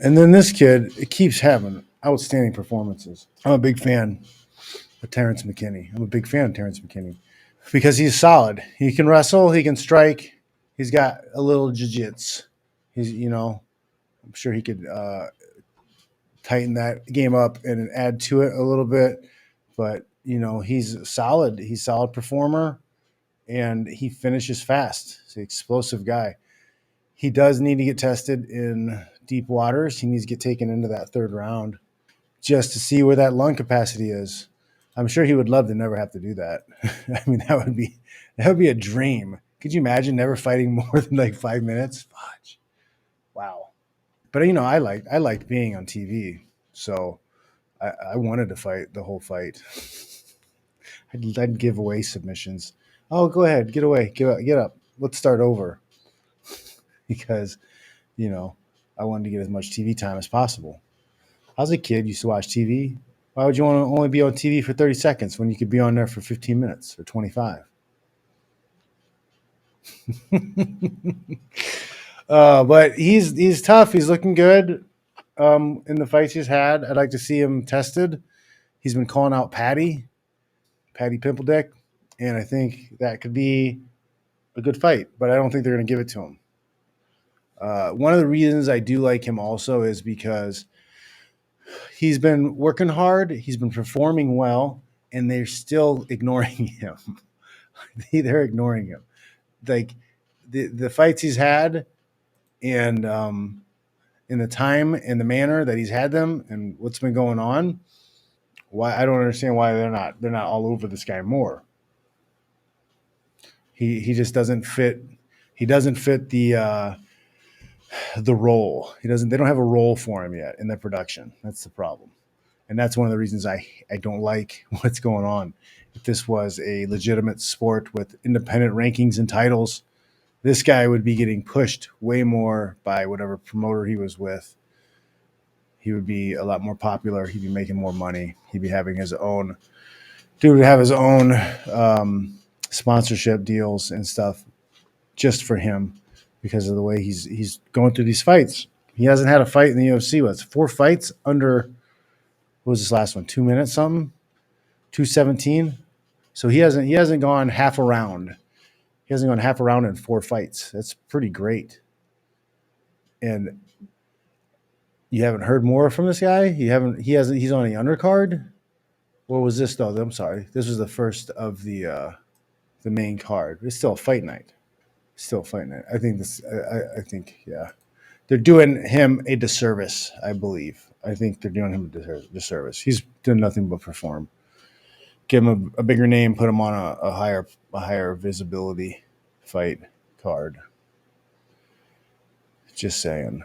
And then this kid, it keeps having outstanding performances. I'm a big fan of Terrance McKinney. I'm a big fan of Terrance McKinney because he's solid. He can wrestle, he can strike, he's got a little jiu-jitsu. He's, I'm sure he could tighten that game up and add to it a little bit. But, he's solid. He's a solid performer and he finishes fast. He's an explosive guy. He does need to get tested in deep waters. He needs to get taken into that third round just to see where that lung capacity is. I'm sure he would love to never have to do that. I mean, that would be a dream. Could you imagine never fighting more than like 5 minutes? Fudge. Wow. But I liked being on TV, so I wanted to fight the whole fight. I'd give away submissions. Oh, go ahead, get away, get up. Let's start over because I wanted to get as much TV time as possible. I was a kid, used to watch TV. Why would you want to only be on TV for 30 seconds when you could be on there for 15 minutes or 25? But he's tough. He's looking good in the fights he's had. I'd like to see him tested. He's been calling out Patty Pimpledick, and I think that could be a good fight, but I don't think they're going to give it to him. One of the reasons I do like him also is because he's been working hard, he's been performing well, and they're still ignoring him. They're ignoring him. Like the fights he's had, and in the time and the manner that he's had them, and what's been going on. Why I don't understand why they're not all over this guy more. He just doesn't fit. He doesn't fit the role. They don't have a role for him yet in the production. That's the problem. And that's one of the reasons I don't like what's going on. If this was a legitimate sport with independent rankings and titles, this guy would be getting pushed way more by whatever promoter he was with. He would be a lot more popular. He'd be making more money. He'd be having his own. Dude would have his own sponsorship deals and stuff just for him because of the way he's going through these fights. He hasn't had a fight in the UFC. What's 4 fights under? What was this last one? 2 minutes something? 2:17. So he hasn't gone half a round. He hasn't gone half a round in 4 fights. That's pretty great. And you haven't heard more from this guy? He's on the undercard? What was this though? I'm sorry. This was the first of the main card. It's still a fight night. I think yeah. They're doing him a disservice, I believe. I think they're doing him a disservice. He's done nothing but perform. Give him a bigger name, put him on a higher visibility fight card. Just saying.